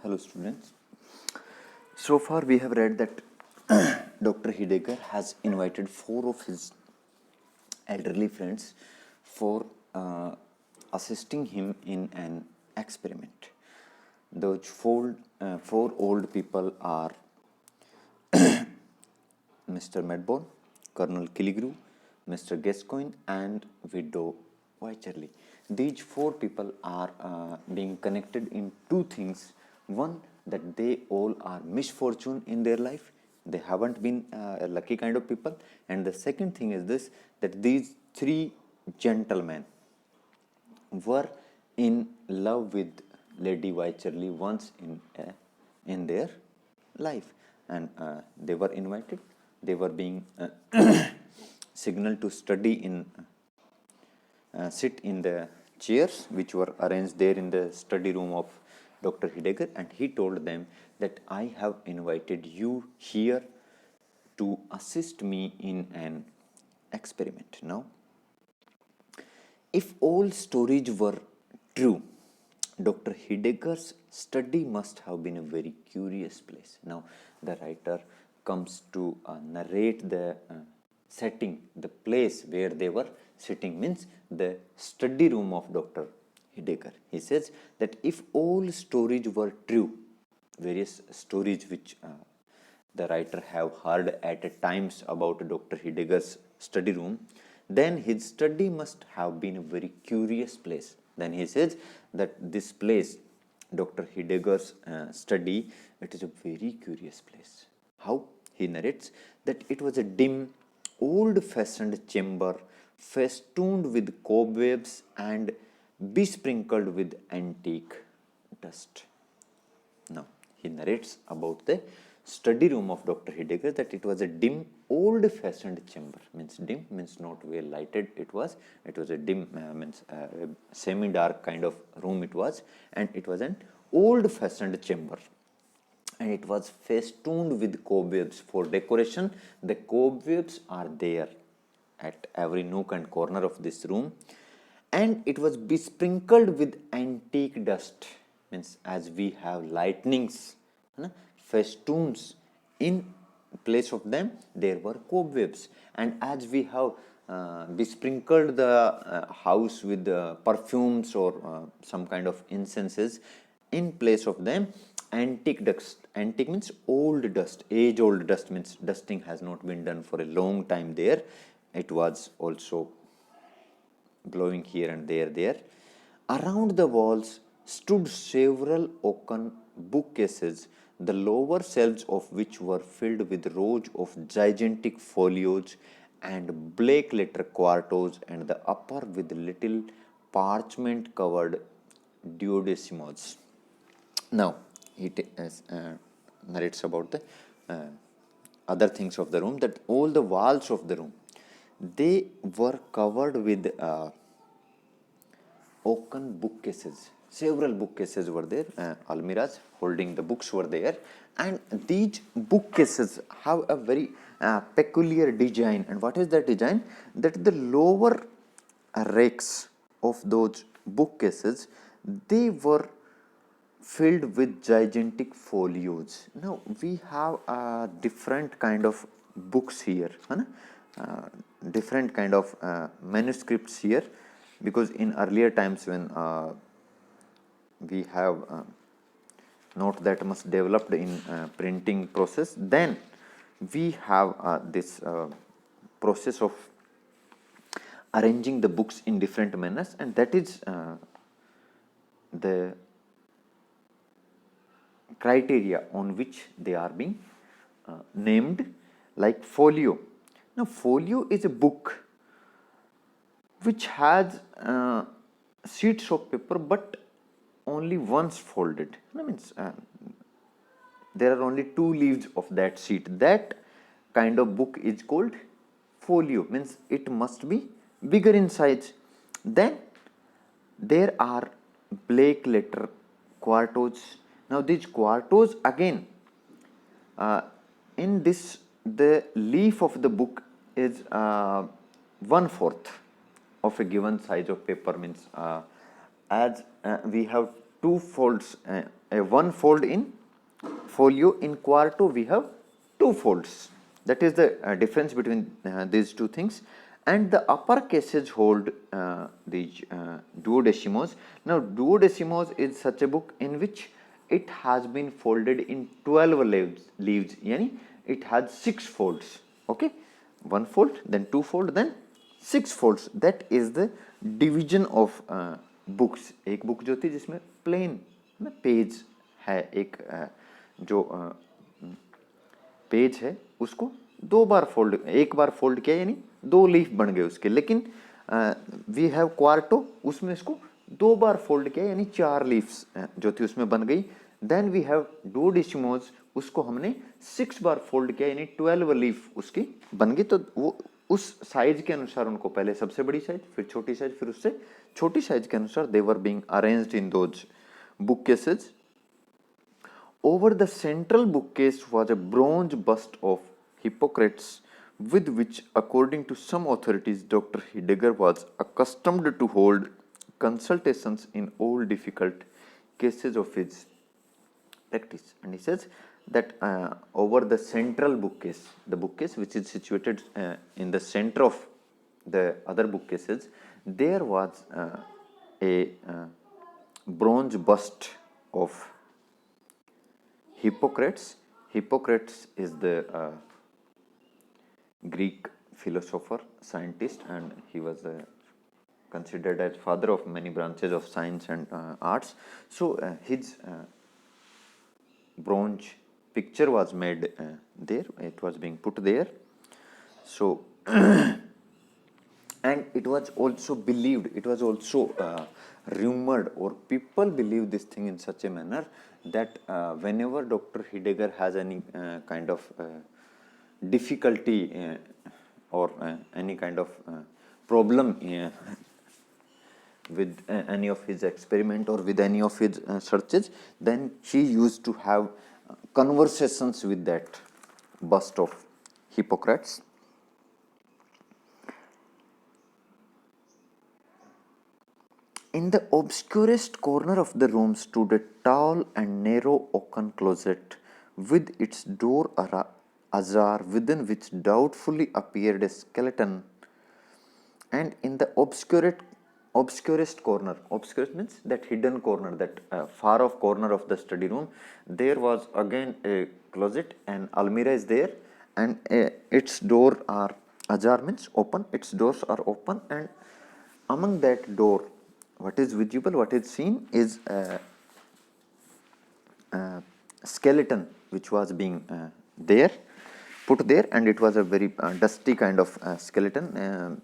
Hello students. So far we have read that Dr. Heidegger has invited four of his elderly friends for assisting him in an experiment. Those four old people are Mr. Medborn, Colonel Killigrew, Mr. Gascoigne, and Widow Wycherley. These four people are being connected in two things. One, that they all are misfortune in their life. They haven't been a lucky kind of people. And the second thing is this, that these three gentlemen were in love with Lady Wycherley once in their life, and they were invited. They were being signaled to sit in the chairs which were arranged there in the study room of Dr. Heidegger, and he told them that I have invited you here to assist me in an experiment. Now, if all stories were true, Dr. Heidegger's study must have been a very curious place. Now, the writer comes to narrate the setting, the place where they were sitting, means the study room of Dr. Heidegger. He says that if all stories were true, various stories which the writer have heard at times about Dr. Heidegger's study room, then his study must have been a very curious place. Then he says that this place, Dr. Heidegger's study, it is a very curious place. How? He narrates that it was a dim, old-fashioned chamber festooned with cobwebs and besprinkled with antique dust. Now, he narrates about the study room of Dr. Heidegger that it was a dim, old-fashioned chamber. Means dim means not well lighted. It was a dim means semi-dark kind of room it was, and it was an old-fashioned chamber. And it was festooned with cobwebs for decoration. The cobwebs are there at every nook and corner of this room, and it was besprinkled with antique dust. Means as we have lightnings, festoons, in place of them there were cobwebs, and as we have besprinkled the house with perfumes or some kind of incenses, in place of them antique dust. Antique means old dust, age old dust, means dusting has not been done for a long time there. It was also blowing here and there. Around the walls stood several oaken bookcases, the lower shelves of which were filled with rows of gigantic folios and black letter quartos, and the upper with little parchment covered duodecimos. Now, he narrates about the other things of the room, that all the walls of the room, they were covered with oaken bookcases. Several bookcases were there, almirahs holding the books were there, and these bookcases have a very peculiar design. And what is that design? That the lower racks of those bookcases, they were filled with gigantic folios. Now we have a different kind of books here, different kind of manuscripts here, because in earlier times when we have not that much developed in printing process, then we have this process of arranging the books in different manners, and that is the criteria on which they are being named, like folio. Now, folio is a book which has sheets of paper but only once folded. That means there are only two leaves of that sheet. That kind of book is called folio, means it must be bigger in size. Then there are black letter quartos. Now these quartos, again, in this, the leaf of the book is 1/4 of a given size of paper. Means as we have two folds a one fold in folio. In quarto we have two folds. That is the difference between these two things. And the upper cases hold the duodecimos. Now duodecimos is such a book in which it has been folded in 12 leaves, yani it has 6 folds. Okay, one fold, then two fold, then 6 folds. That is the division of books. एक book जो थी जिसमें plain page है, एक जो page है उसको दो बार फोल्ड, एक बार फोल्ड किया यानी दो लीफ बन गए उसके. लेकिन वी हैव क्वार्टो, उसमें इसको दो बार फोल्ड किया यानी 4 लीव्स जो थी उसमें बन गई. देन वी हैव डुओडेसिमोस, उसको हमने 6 बार फोल्ड किया यानी 12 लीफ उसकी बन गई. तो वो उस साइज के अनुसार उनको पहले सबसे बड़ी साइज, फिर छोटी साइज, फिर उससे छोटी साइज के अनुसार they were being arranged in those bookcases. Over the central bookcase was a bronze bust of Hippocrates, with which, according to some authorities, Dr. Heidegger was accustomed to hold consultations in all difficult cases of his practice. And he says that over the central bookcase, the bookcase which is situated in the center of the other bookcases, there was a bronze bust of Hippocrates. Hippocrates is the Greek philosopher, scientist, and he was considered as father of many branches of science and arts. So his bronze picture was made there. It was being put there. So and it was also believed, it was also rumored, or people believe this thing in such a manner that whenever Dr. Heidegger has any kind of difficulty or any kind of problem with any of his experiment or with any of his searches, then she used to have conversations with that bust of Hippocrates. In the obscurest corner of the room stood a tall and narrow oaken closet with its door ajar, within which doubtfully appeared a skeleton. And in the obscurest corner, obscurest means that hidden corner, that far off corner of the study room, there was again a closet, and almirah is there, and its door are ajar means open, its doors are open, and among that door, what is visible, what is seen is a skeleton which was being put there, and it was a very dusty kind of skeleton.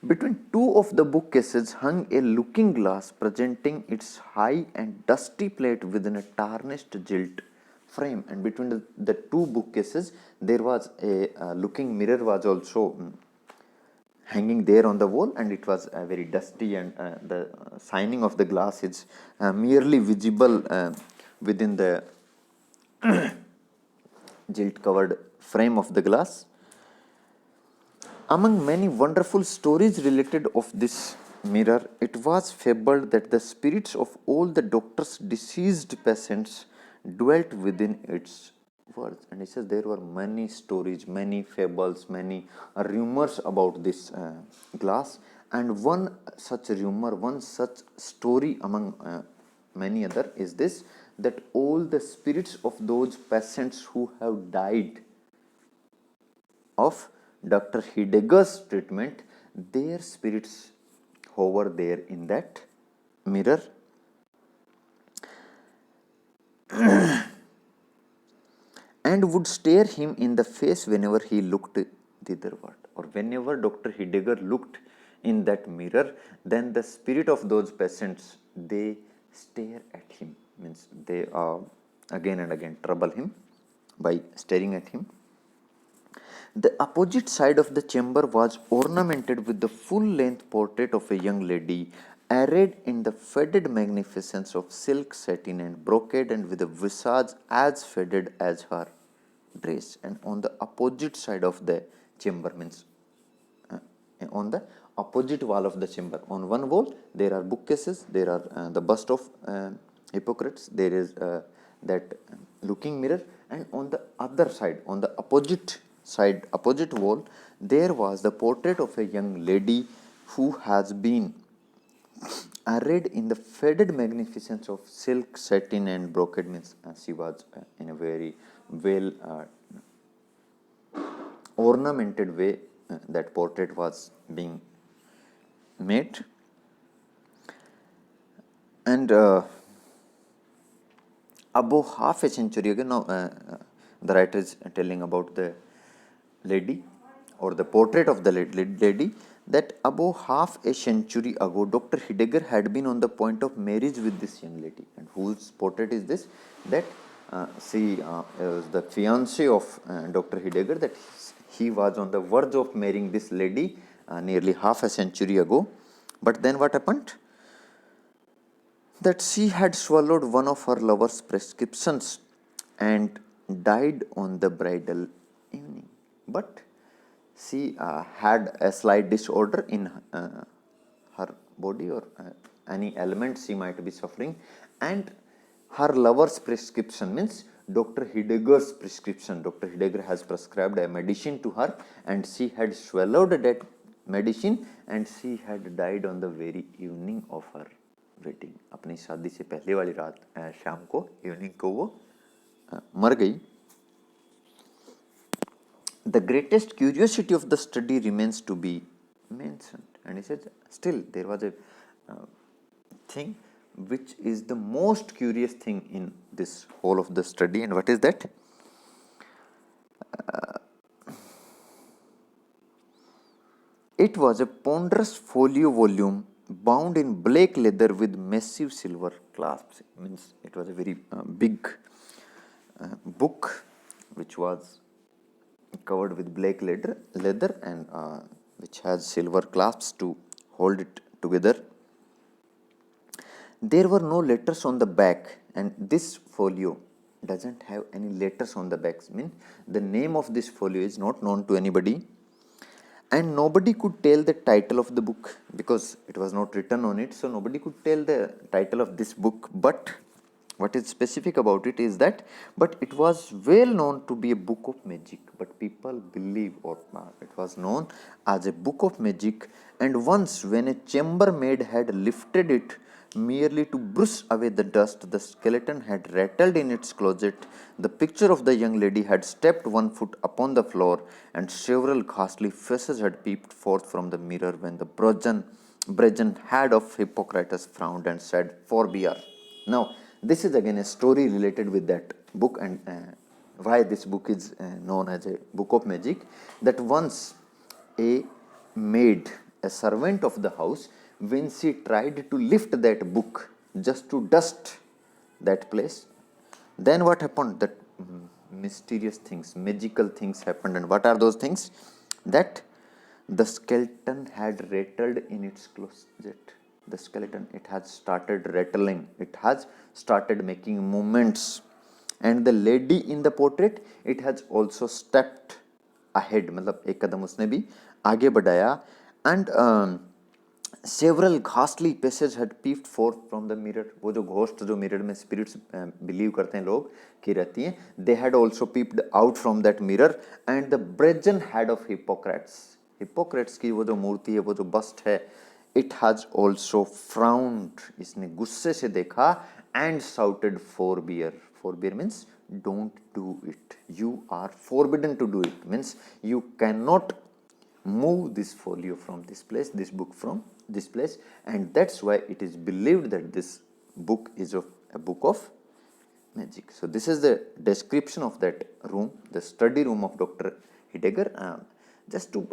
Between two of the bookcases hung a looking glass presenting its high and dusty plate within a tarnished gilt frame, and between the two bookcases there was a looking mirror was also hanging there on the wall, and it was very dusty, and the shining of the glass is merely visible within the gilt covered frame of the glass. Among many wonderful stories related of this mirror, it was fabled that the spirits of all the doctor's deceased patients dwelt within its words. And he says there were many stories, many fables, many rumors about this glass, and one such rumor, one such story among many other is this, that all the spirits of those patients who have died of Dr. Heidegger's treatment, their spirits hover there in that mirror. And would stare him in the face whenever he looked thitherward, or whenever Dr. Heidegger looked in that mirror, then the spirit of those patients, they stare at him, means they again and again trouble him by staring at him. The opposite side of the chamber was ornamented with the full-length portrait of a young lady, arrayed in the faded magnificence of silk, satin, and brocade, and with a visage as faded as her dress. And on the opposite side of the chamber, means on the opposite wall of the chamber, on one wall there are bookcases, there are the bust of Hippocrates, there is that looking mirror, and on the other side, on the opposite side, opposite wall, there was the portrait of a young lady who has been arrayed in the faded magnificence of silk, satin, and brocade. Means she was in a very well ornamented way. That portrait was being made, and above half a century ago, now the writer is telling about the lady or the portrait of the lady, that above half a century ago Dr. Heidegger had been on the point of marriage with this young lady. And whose portrait is this? That she was the fiancée of Dr. Heidegger, that he was on the verge of marrying this lady nearly half a century ago. But then what happened? That she had swallowed one of her lover's prescriptions and died on the bridal evening. But she had a slight disorder in her body, or any ailment she might be suffering, and her lover's prescription, means Dr. Heidegger's prescription. Dr. Heidegger has prescribed a medicine to her, and she had swallowed that medicine, and she had died on the very evening of her wedding. अपनी शादी से पहले वाली रात, शाम को, evening को वो मर गई. The greatest curiosity of the study remains to be mentioned. And he says, still there was a thing which is the most curious thing in this whole of the study. And what is that? It was a ponderous folio volume bound in black leather with massive silver clasps. Means it was a very big book which was covered with black leather and which has silver clasps to hold it together. There were no letters on the back, and this folio doesn't have any letters on the back. Means the name of this folio is not known to anybody. And nobody could tell the title of the book because it was not written on it, so nobody could tell the title of this book. But what is specific about it is that, but it was well known to be a book of magic. But people believe, or it was known as a book of magic. And once, when a chambermaid had lifted it merely to brush away the dust, the skeleton had rattled in its closet. The picture of the young lady had stepped 1 foot upon the floor, and several ghastly faces had peeped forth from the mirror when the brazen head of Hippocrates frowned and said, "Forbear." Now, this is again a story related with that book, and why this book is known as a book of magic. That once a maid, a servant of the house, when she tried to lift that book just to dust that place, then what happened? That mysterious things, magical things happened. And what are those things? That the skeleton had rattled in its closet. The skeleton, it has started rattling, it has started making movements. And the lady in the portrait, it has also stepped ahead, मतलब एक कदम उसने भी आगे बढ़ाया. And several ghastly faces had peeped forth from the mirror. वो जो ghost, जो mirror में स्पिरिट्स बिलीव करते हैं लोग कि रहती हैं, they had also peeped out from that mirror. And the brazen head of Hippocrates की वो जो मूर्ति है, वो जो बस्ट है, it has also frowned, इसने गुस्से से देखा, and shouted, "Forbear." Forbear means don't do it. You are forbidden to do it. Means you cannot move this folio from this place, this book from this place. And that's why it is believed that this book is a book of magic. So this is the description of that room, the study room of Dr. Heidegger, just to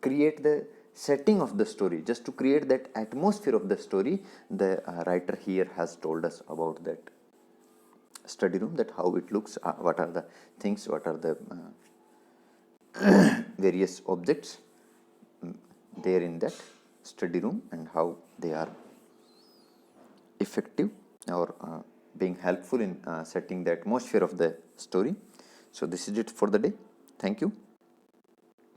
create the setting of the story, just to create that atmosphere of the story. The writer here has told us about that study room, that how it looks, what are the things, what are the various objects there in that study room, and how they are effective or being helpful in setting the atmosphere of the story. So this is it for the day. Thank you.